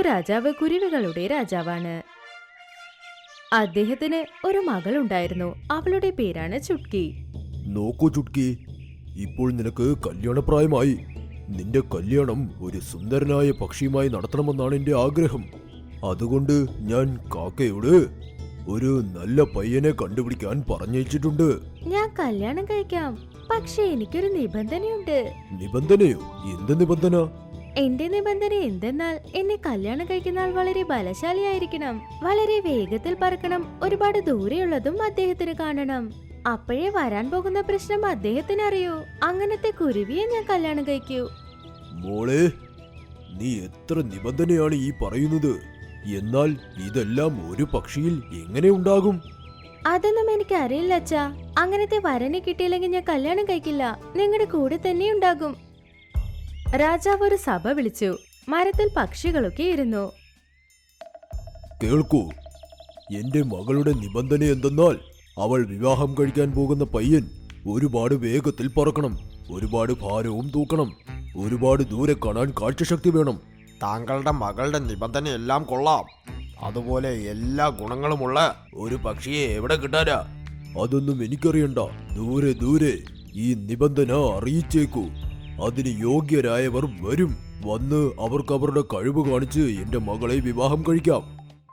രാജാവ് കുരുവികളുടെ രാജാവാണ്. അദ്ദേഹത്തിന് ഒരു മകളുണ്ടായിരുന്നു. അവളുടെ പേരാണ് ചുട്കി. നോക്കൂ ചുട്കി, ഇപ്പോൾ നിനക്ക് കല്യാണപ്രായമായി. നിന്റെ കല്യാണം ഒരു സുന്ദരനായ പക്ഷിയുമായി നടത്തണമെന്നാണ് എന്റെ ആഗ്രഹം. അതുകൊണ്ട് ഞാൻ കാക്കയോട് ഒരു നല്ല പയ്യനെ കണ്ടുപിടിക്കാൻ പറഞ്ഞയച്ചിട്ടുണ്ട്. ഞാൻ കല്യാണം കഴിക്കാം, പക്ഷെ എനിക്കൊരു നിബന്ധനയുണ്ട്. നിബന്ധനയോ? എന്ത് നിബന്ധന? എന്റെ നിബന്ധന എന്തെന്നാൽ എന്നെ കല്യാണം കഴിക്കുന്ന ആൾ വളരെ ബലശാലിയായിരിക്കണം, വളരെ വേഗത്തിൽ പറക്കണം, ഒരുപാട് ദൂരെയുള്ളതും അദ്ദേഹത്തിന് കാണണം. അപ്പോഴേ വരാൻ പോകുന്ന പ്രശ്നം അദ്ദേഹത്തിന് അറിയൂ. അങ്ങനത്തെ കുരുവിയെ ഞാൻ കല്യാണം കഴിക്കൂ. മോളെ, നീ എത്ര നിബന്ധനയാണ് ഈ പറയുന്നത്? എന്നാൽ ഇതെല്ലാം ഒരു പക്ഷിയിൽ എങ്ങനെ ഉണ്ടാകും? അതൊന്നും എനിക്ക് അറിയില്ല അച്ഛാ. അങ്ങനത്തെ വരനെ കിട്ടിയില്ലെങ്കിൽ ഞാൻ കല്യാണം കഴിക്കില്ല. നിങ്ങളുടെ കൂടെ തന്നെ ഉണ്ടാകും. രാജാവ് ഒരു സഭ വിളിച്ചു. മരത്തിൽ പക്ഷികളൊക്കെ ഇരുന്നു. കേൾക്കൂ, എന്റെ മകളുടെ നിബന്ധന എന്തെന്നാൽ അവൾ വിവാഹം കഴിക്കാൻ പോകുന്ന പയ്യൻ ഒരുപാട് വേഗത്തിൽ പറക്കണം, ഒരുപാട് ഭാരവും തൂക്കണം, ഒരുപാട് ദൂരെ കാണാൻ കാഴ്ചശക്തി വേണം. താങ്കളുടെ മകളുടെ നിബന്ധനയെല്ലാം കൊള്ളാം. അതുപോലെ എല്ലാ ഗുണങ്ങളുമുള്ള ഒരു പക്ഷിയെ എവിടെ കിട്ടാനാ? അതൊന്നും എനിക്കറിയണ്ട. ദൂരെ ദൂരെ ഈ നിബന്ധന അറിയിച്ചേക്കൂ. അതിന് യോഗ്യരായവർ വരും. വന്ന് അവർക്ക് അവരുടെ കഴിവ് കാണിച്ച് എന്റെ മകളെ വിവാഹം കഴിക്കാം.